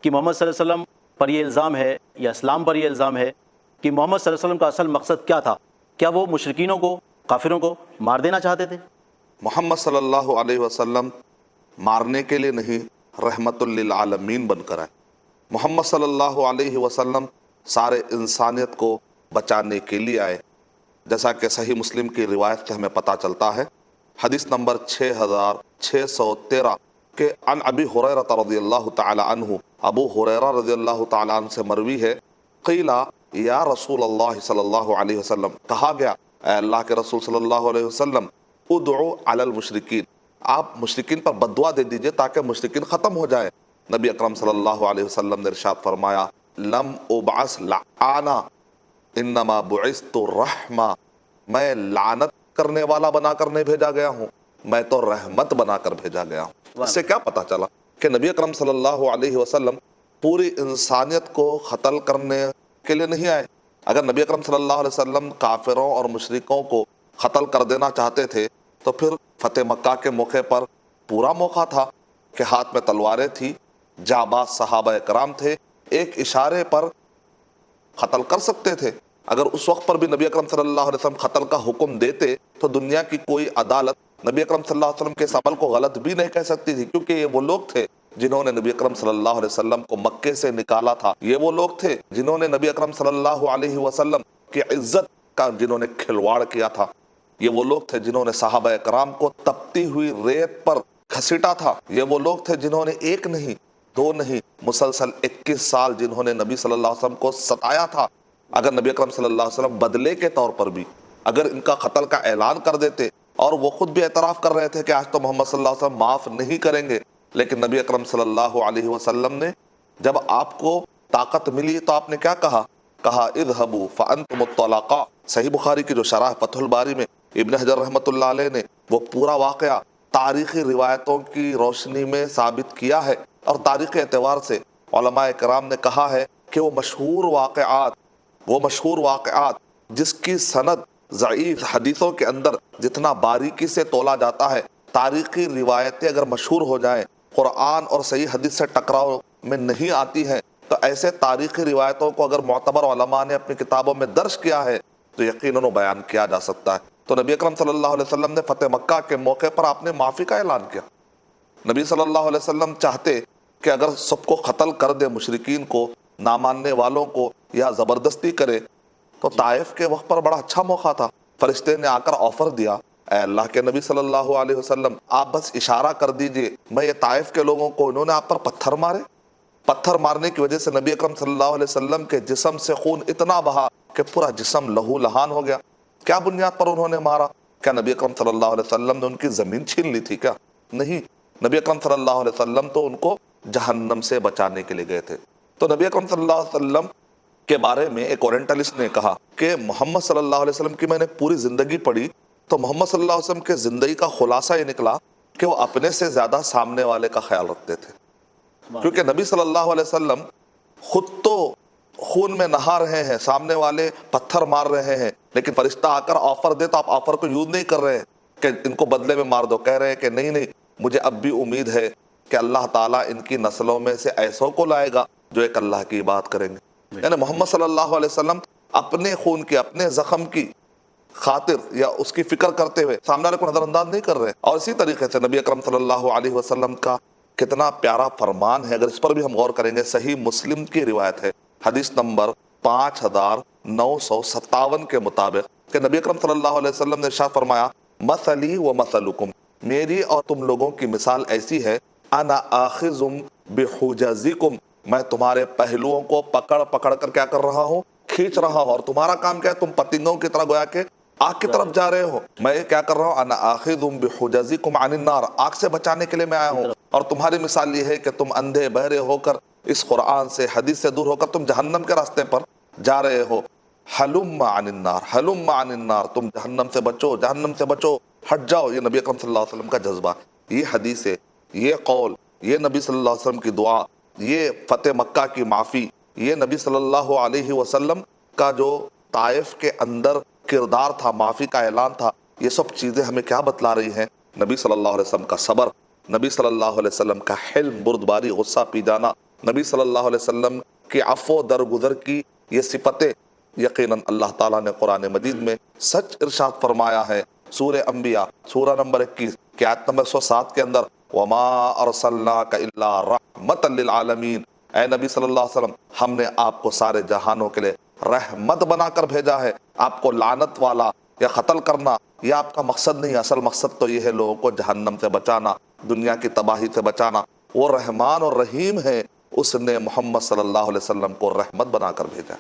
کہ محمد صلی اللہ علیہ وسلم پر یہ الزام ہے یا اسلام پر یہ الزام ہے کہ محمد صلی اللہ علیہ وسلم کا اصل مقصد کیا تھا؟ کیا وہ مشرکینوں کو، کافروں کو مار دینا چاہتے تھے؟ محمد صلی اللہ علیہ وسلم مارنے کے لیے نہیں، رحمت للعالمین بن کر آئے۔ محمد صلی اللہ علیہ وسلم سارے انسانیت کو بچانے کے لیے آئے، جیسا کہ صحیح مسلم کی روایت سے ہمیں پتہ چلتا ہے، حدیث نمبر 6613 کہ عن ابی ہریرہ رضی اللہ تعالی عنہ، ابو ہریرہ رضی اللہ تعالی عنہ سے مروی ہے، قیلا یا رسول اللہ صلی اللہ علیہ وسلم، کہا گیا اے اللہ کے رسول صلی اللہ علیہ وسلم، ادعو علی المشرکین، آپ مشرکین پر بد دعا دے دیجئے تاکہ مشرکین ختم ہو جائے۔ نبی اکرم صلی اللہ علیہ وسلم نے ارشاد فرمایا، لم ابعث لعانا انما بعثت رحمہ، میں لعنت کرنے والا بنا کر نہیں بھیجا گیا ہوں، میں تو رحمت بنا کر بھیجا گیا ہوں۔ اس سے کیا پتہ چلا کہ نبی اکرم صلی اللہ علیہ وسلم پوری انسانیت کو قتل کرنے کے لیے نہیں آئے۔ اگر نبی اکرم صلی اللہ علیہ وسلم کافروں اور مشرکوں کو قتل کر دینا چاہتے تھے تو پھر فتح مکہ کے موقع پر پورا موقع تھا کہ ہاتھ میں تلواریں تھی، جاباز صحابہ کرام تھے، ایک اشارے پر قتل کر سکتے تھے۔ اگر اس وقت پر بھی نبی اکرم صلی اللہ علیہ وسلم قتل کا حکم دیتے تو دنیا کی کوئی عدالت نبی اکرم صلی اللہ علیہ وسلم کے اس عمل کو غلط بھی نہیں کہہ سکتی تھی، کیونکہ یہ وہ لوگ تھے جنہوں نے نبی اکرم صلی اللہ علیہ وسلم کو مکے سے نکالا تھا، یہ وہ لوگ تھے جنہوں نے نبی اکرم صلی اللہ علیہ وسلم کی عزت کا جنہوں نے کھلواڑ کیا تھا، یہ وہ لوگ تھے جنہوں نے صحابہ کرام کو تپتی ہوئی ریت پر گھسیٹا تھا، یہ وہ لوگ تھے جنہوں نے ایک نہیں دو نہیں مسلسل 21 سال جنہوں نے نبی صلی اللہ علیہ وسلم کو ستایا تھا۔ اگر نبی اکرم صلی اللہ علیہ وسلم بدلے کے طور پر بھی اگر ان کا قتل کا اعلان کر دیتے، اور وہ خود بھی اعتراف کر رہے تھے کہ آج تو محمد صلی اللہ علیہ وسلم معاف نہیں کریں گے، لیکن نبی اکرم صلی اللہ علیہ وسلم نے جب آپ کو طاقت ملی تو آپ نے کیا کہا؟ کہا اذهبوا فانتم الطلقاء۔ صحیح بخاری کی جو شرح فتح الباری میں ابن حجر رحمۃ اللہ علیہ نے وہ پورا واقعہ تاریخی روایتوں کی روشنی میں ثابت کیا ہے، اور تاریخی اعتبار سے علماء کرام نے کہا ہے کہ وہ مشہور واقعات جس کی سند ضعیف حدیثوں کے اندر جتنا باریکی سے تولا جاتا ہے، تاریخی روایتیں اگر مشہور ہو جائیں، قرآن اور صحیح حدیث سے ٹکراؤ میں نہیں آتی ہیں، تو ایسے تاریخی روایتوں کو اگر معتبر علماء نے اپنی کتابوں میں درج کیا ہے تو یقیناً بیان کیا جا سکتا ہے۔ تو نبی اکرم صلی اللہ علیہ وسلم نے فتح مکہ کے موقع پر آپ نے معافی کا اعلان کیا۔ نبی صلی اللہ علیہ وسلم چاہتے کہ اگر سب کو قتل کر دے، مشرکین کو، نہ ماننے والوں کو، یا زبردستی کرے، تو طائف کے وقت پر بڑا اچھا موقع تھا۔ فرشتے نے آ کر آفر دیا، اے اللہ کے نبی صلی اللہ علیہ وسلم، آپ بس اشارہ کر دیجئے، میں یہ طائف کے لوگوں کو، انہوں نے آپ پر پتھر مارے، پتھر مارنے کی وجہ سے نبی اکرم صلی اللہ علیہ وسلم کے جسم سے خون اتنا بہا کہ پورا جسم لہو لہان ہو گیا۔ کیا بنیاد پر انہوں نے مارا؟ کیا نبی اکرم صلی اللہ علیہ وسلم نے ان کی زمین چھین لی تھی کیا؟ نہیں، نبی اکرم صلی اللہ علیہ وسلم تو ان کو جہنم سے بچانے کے لیے گئے تھے۔ تو نبی اکرم صلی اللہ علیہ وسلم کے بارے میں ایک اورینٹلسٹ نے کہا کہ محمد صلی اللہ علیہ وسلم کی میں نے پوری زندگی پڑھی تو محمد صلی اللہ علیہ وسلم کے زندگی کا خلاصہ یہ نکلا کہ وہ اپنے سے زیادہ سامنے والے کا خیال رکھتے تھے، کیونکہ نبی صلی اللہ علیہ وسلم خود تو خون میں نہا رہے ہیں، سامنے والے پتھر مار رہے ہیں، لیکن فرشتہ آ کر آفر دے تو آپ آفر کو یوز نہیں کر رہے ہیں کہ ان کو بدلے میں مار دو، کہہ رہے ہیں کہ نہیں، مجھے اب بھی امید ہے کہ اللہ تعالیٰ ان کی نسلوں میں سے ایسوں کو لائے گا جو ایک اللہ کی بات کریں گے۔ یعنی محمد صلی اللہ علیہ وسلم اپنے خون کی، اپنے زخم کی خاطر یا اس کی فکر کرتے ہوئے سامنے والے کو نظر انداز نہیں کر رہے۔ اور اسی طریقے سے نبی اکرم صلی اللہ علیہ وسلم کا کتنا پیارا فرمان ہے، اگر اس پر بھی ہم غور کریں گے، صحیح مسلم کی روایت ہے، حدیث نمبر 5957 کے مطابق کہ نبی اکرم صلی اللہ علیہ وسلم نے ارشاد فرمایا، مثلی و مثلکم، میری اور تم لوگوں کی مثال ایسی ہے، انا آخذ بحجزکم، میں تمہارے پہلوؤں کو پکڑ پکڑ کر کیا کر رہا ہوں؟ کھینچ رہا ہوں، اور تمہارا کام کیا ہے؟ تم پتنگوں کی طرح گویا کہ آگ کی طرف جا رہے ہو، میں کیا کر رہا ہوں؟ انا آخذ بحجزکم عن النار، آگ سے بچانے کے لیے میں آیا ہوں، اور تمہاری مثال یہ ہے کہ تم اندھے بہرے ہو کر اس قرآن سے، حدیث سے دور ہو کر تم جہنم کے راستے پر جا رہے ہو۔ حلم عن النار، حلم عن النار، تم جہنم سے بچو، جہنم سے بچو، ہٹ جاؤ۔ یہ نبی اکرم صلی اللہ علیہ وسلم کا جذبہ، یہ حدیث ہے، یہ قول، یہ نبی صلی اللہ علیہ وسلم کی دعا، یہ فتح مکہ کی معافی، یہ نبی صلی اللہ علیہ وسلم کا جو طائف کے اندر کردار تھا، معافی کا اعلان تھا، یہ سب چیزیں ہمیں کیا بتلا رہی ہیں؟ نبی صلی اللہ علیہ وسلم کا صبر، نبی صلی اللہ علیہ وسلم کا حلم، بردباری، غصہ پی جانا، نبی صلی اللہ علیہ وسلم کی عفو درگزر کی یہ صفتیں یقیناً اللہ تعالیٰ نے قرآن مجید میں سچ ارشاد فرمایا ہے۔ سورہ انبیاء سورہ نمبر 21 کی آیت نمبر 107 کے اندر وَمَا أَرْسَلْنَاكَ إِلَّا رَحْمَةً لِلْعَالَمِينَ، اے نبی صلی اللہ علیہ وسلم ہم نے آپ کو سارے جہانوں کے لیے رحمت بنا کر بھیجا ہے۔ آپ کو لعنت والا یا قتل کرنا یہ آپ کا مقصد نہیں، اصل مقصد تو یہ ہے لوگوں کو جہنم سے بچانا، دنیا کی تباہی سے بچانا۔ وہ رحمان اور رحیم ہے، اس نے محمد صلی اللہ علیہ وسلم کو رحمت بنا کر بھیجا۔